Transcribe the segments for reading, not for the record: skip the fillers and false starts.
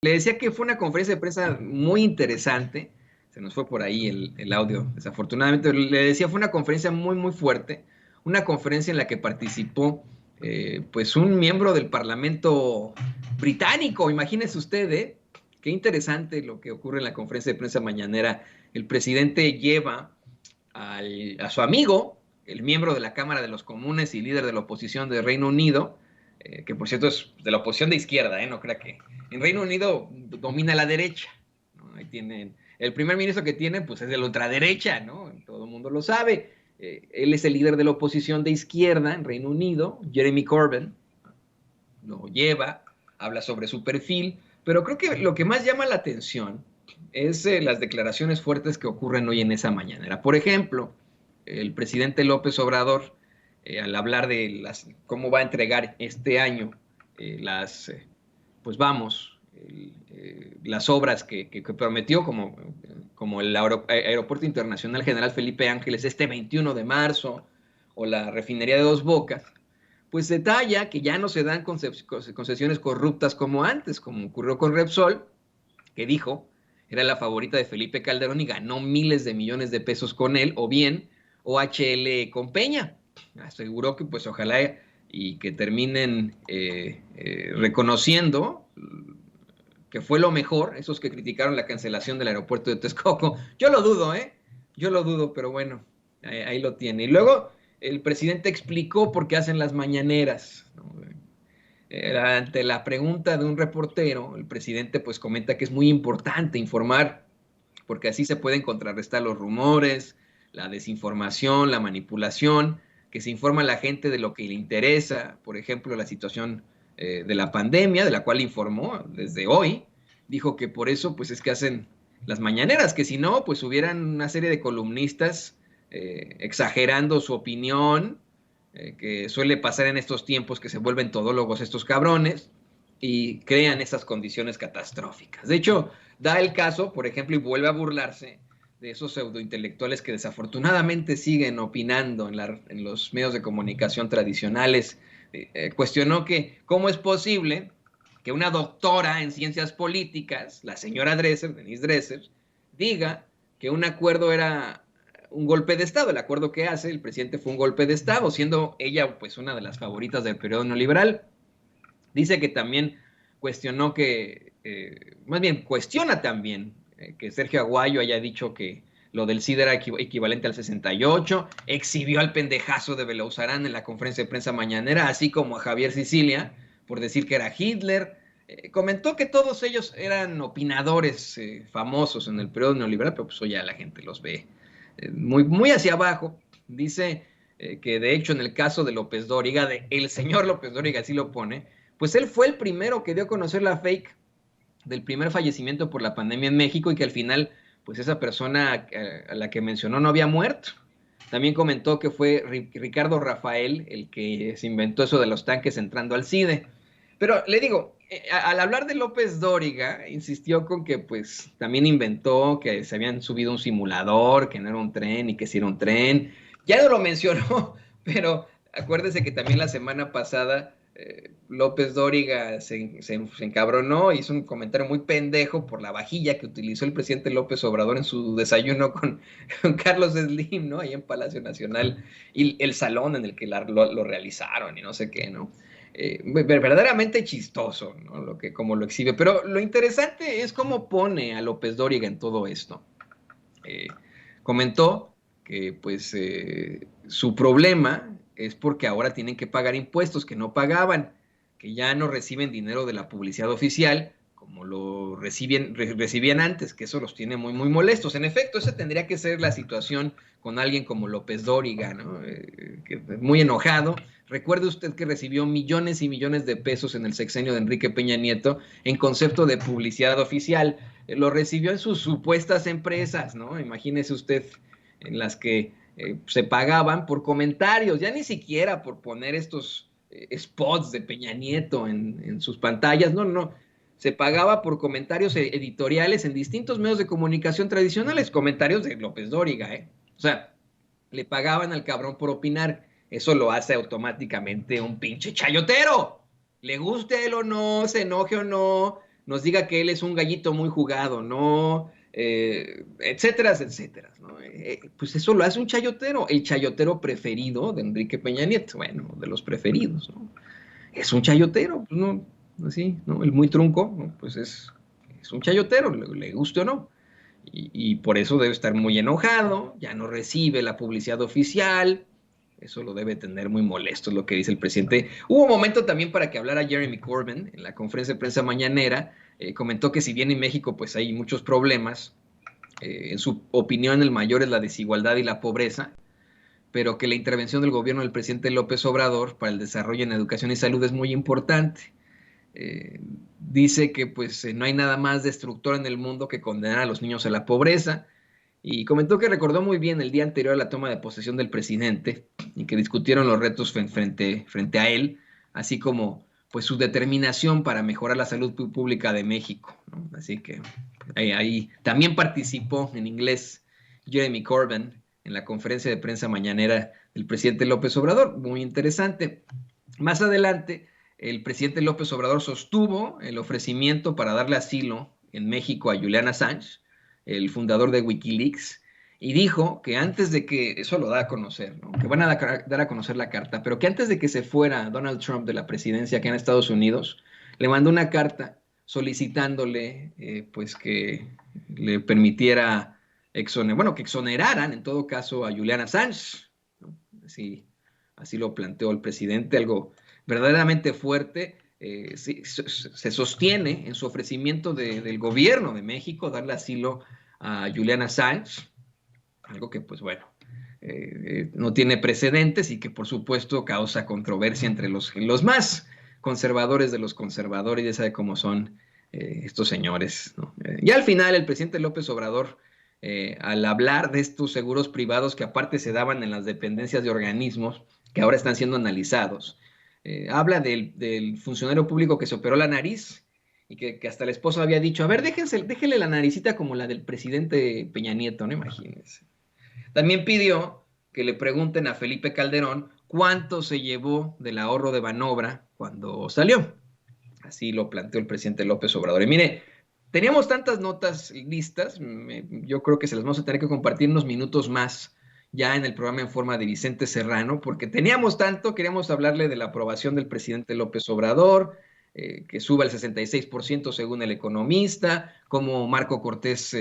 Le decía que fue una conferencia de prensa muy interesante. Se nos fue por ahí el audio, desafortunadamente. Le decía, fue una conferencia muy, muy fuerte. Una conferencia en la que participó pues un miembro del Parlamento británico. Imagínese usted, ¿eh? Qué interesante lo que ocurre en la conferencia de prensa mañanera. El presidente lleva a su amigo, el miembro de la Cámara de los Comunes y líder de la oposición de Reino Unido, que por cierto es de la oposición de izquierda, no crea que en Reino Unido domina la derecha, ¿no? Ahí tienen, el primer ministro que tienen pues es de la ultraderecha, ¿no? Todo el mundo lo sabe. Él es el líder de la oposición de izquierda en Reino Unido, Jeremy Corbyn, lo lleva, habla sobre su perfil, pero creo que lo que más llama la atención es las declaraciones fuertes que ocurren hoy en esa mañanera. Por ejemplo, el presidente López Obrador, al hablar de cómo va a entregar este año pues vamos, las obras que prometió, como el Aeropuerto Internacional General Felipe Ángeles este 21 de marzo, o la refinería de Dos Bocas, pues detalla que ya no se dan concesiones corruptas como antes, como ocurrió con Repsol, que dijo era la favorita de Felipe Calderón y ganó miles de millones de pesos con él, o bien OHL con Peña. Aseguró que pues ojalá y que terminen reconociendo que fue lo mejor, esos que criticaron la cancelación del aeropuerto de Texcoco. Yo lo dudo, ¿eh? Yo lo dudo, pero bueno, ahí lo tiene. Y luego el presidente explicó por qué hacen las mañaneras, ¿no? Ante la pregunta de un reportero, el presidente pues comenta que es muy importante informar, porque así se pueden contrarrestar los rumores, la desinformación, la manipulación, que se informa a la gente de lo que le interesa, por ejemplo, la situación de la pandemia, de la cual informó desde hoy, dijo que por eso pues es que hacen las mañaneras, que si no, pues hubieran una serie de columnistas exagerando su opinión, que suele pasar en estos tiempos que se vuelven todólogos estos cabrones y crean esas condiciones catastróficas. De hecho, da el caso, por ejemplo, y vuelve a burlarse de esos pseudointelectuales que desafortunadamente siguen opinando en los medios de comunicación tradicionales. Cuestionó que cómo es posible que una doctora en ciencias políticas, la señora Dresser, Denise Dresser, diga que un acuerdo era un golpe de Estado. El acuerdo que hace el presidente fue un golpe de Estado, siendo ella pues una de las favoritas del periodo neoliberal. Dice que también cuestionó más bien cuestiona también que Sergio Aguayo haya dicho que lo del CID era equivalente al 68, exhibió al pendejazo de Belauzarán en la conferencia de prensa mañanera, así como a Javier Sicilia, por decir que era Hitler. Comentó que todos ellos eran opinadores famosos en el periodo neoliberal, pero pues hoy ya la gente los ve muy, muy hacia abajo. Dice que de hecho en el caso de López Dóriga, el señor López Dóriga así lo pone, pues él fue el primero que dio a conocer la fake del primer fallecimiento por la pandemia en México y que al final, pues esa persona a la que mencionó no había muerto. También comentó que fue Ricardo Rafael el que se inventó eso de los tanques entrando al CIDE. Pero le digo, al hablar de López Dóriga, insistió con que pues también inventó que se habían subido un simulador, que no era un tren y que sí era un tren. Ya no lo mencionó, pero acuérdese que también la semana pasada López Dóriga se encabronó, hizo un comentario muy pendejo por la vajilla que utilizó el presidente López Obrador en su desayuno con Carlos Slim, ¿no? Ahí en Palacio Nacional, y el salón en el que lo realizaron y no sé qué, ¿no? Verdaderamente chistoso, ¿no? Como lo exhibe. Pero lo interesante es cómo pone a López Dóriga en todo esto. Eh, Comentó que pues su problema es porque ahora tienen que pagar impuestos que no pagaban, que ya no reciben dinero de la publicidad oficial como lo recibían antes, que eso los tiene muy, muy molestos. En efecto, esa tendría que ser la situación con alguien como López Dóriga, ¿no? Muy enojado. Recuerde usted que recibió millones y millones de pesos en el sexenio de Enrique Peña Nieto en concepto de publicidad oficial. Lo recibió en sus supuestas empresas, ¿no? Imagínese usted en las que se pagaban por comentarios, ya ni siquiera por poner estos spots de Peña Nieto en sus pantallas, no, no, se pagaba por comentarios editoriales en distintos medios de comunicación tradicionales, comentarios de López Dóriga, ¿eh? O sea, le pagaban al cabrón por opinar, eso lo hace automáticamente un pinche chayotero, le guste a él o no, se enoje o no, nos diga que él es un gallito muy jugado, ¿no? Etcétera, etcétera, ¿no? Pues eso lo hace un chayotero, el chayotero preferido de Enrique Peña Nieto, bueno, de los preferidos, ¿no? Es un chayotero, pues no, así, ¿no? El muy trunco, ¿no? Pues es un chayotero, le guste o no. Y por eso debe estar muy enojado, ya no recibe la publicidad oficial, eso lo debe tener muy molesto, es lo que dice el presidente. Hubo un momento también para que hablara Jeremy Corbyn en la conferencia de prensa mañanera, comentó que si bien en México pues hay muchos problemas, en su opinión el mayor es la desigualdad y la pobreza, pero que la intervención del gobierno del presidente López Obrador para el desarrollo en educación y salud es muy importante. Dice que pues no hay nada más destructor en el mundo que condenar a los niños a la pobreza, y comentó que recordó muy bien el día anterior a la toma de posesión del presidente y que discutieron los retos frente a él, así como pues su determinación para mejorar la salud pública de México, ¿no? Así que ahí también participó en inglés Jeremy Corbyn en la conferencia de prensa mañanera del presidente López Obrador, muy interesante. Más adelante, el presidente López Obrador sostuvo el ofrecimiento para darle asilo en México a Julian Assange, el fundador de Wikileaks, y dijo que antes de que, eso lo da a conocer, ¿no? Que van a dar a conocer la carta, pero que antes de que se fuera Donald Trump de la presidencia acá en Estados Unidos, le mandó una carta solicitándole pues que le permitiera que exoneraran en todo caso a Julian Assange, ¿no? Así lo planteó el presidente, algo verdaderamente fuerte. Se sostiene en su ofrecimiento del gobierno de México darle asilo a Julian Assange, algo que pues bueno, no tiene precedentes y que por supuesto causa controversia entre los más conservadores de los conservadores, ya sabe cómo son estos señores, ¿no? Y al final el presidente López Obrador, al hablar de estos seguros privados que aparte se daban en las dependencias de organismos que ahora están siendo analizados, habla del funcionario público que se operó la nariz y que hasta el esposo había dicho, a ver, déjenle la naricita como la del presidente Peña Nieto, no imagínense. También pidió que le pregunten a Felipe Calderón cuánto se llevó del ahorro de Banobra cuando salió. Así lo planteó el presidente López Obrador. Y mire, teníamos tantas notas listas, yo creo que se las vamos a tener que compartir unos minutos más ya en el programa en forma de Vicente Serrano, porque teníamos tanto, queríamos hablarle de la aprobación del presidente López Obrador, que suba al 66% según El Economista, como Marco Cortés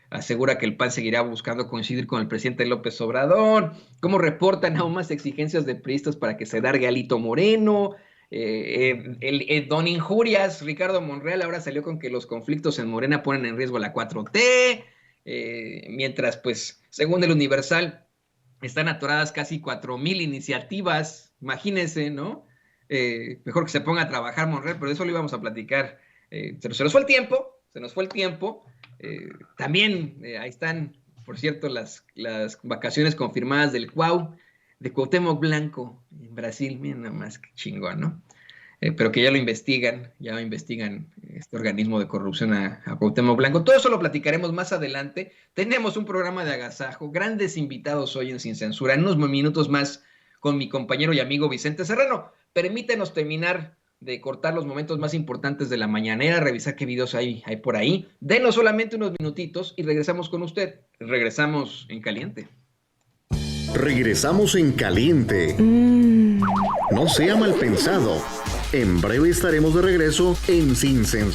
asegura que el PAN seguirá buscando coincidir con el presidente López Obrador, cómo reportan aún más exigencias de priistas para que se largue Alito Moreno, el don Injurias, Ricardo Monreal, ahora salió con que los conflictos en Morena ponen en riesgo la 4T, mientras pues según el Universal están atoradas casi 4,000 iniciativas, imagínense, ¿no? Mejor que se ponga a trabajar Monreal, pero de eso lo íbamos a platicar. Se nos fue el tiempo. También ahí están, por cierto, las vacaciones confirmadas del Cuau, de Cuauhtémoc Blanco, en Brasil, miren nada más que chingón, ¿no? Pero que ya investigan este organismo de corrupción a Cuauhtémoc Blanco. Todo eso lo platicaremos más adelante. Tenemos un programa de agasajo, grandes invitados hoy en Sin Censura, en unos minutos más con mi compañero y amigo Vicente Serrano. Permítenos terminar de cortar los momentos más importantes de la mañanera, revisar qué videos hay por ahí. Denos solamente unos minutitos y regresamos con usted. Regresamos en caliente. Regresamos en caliente. No sea mal pensado. En breve estaremos de regreso en Sin Censura.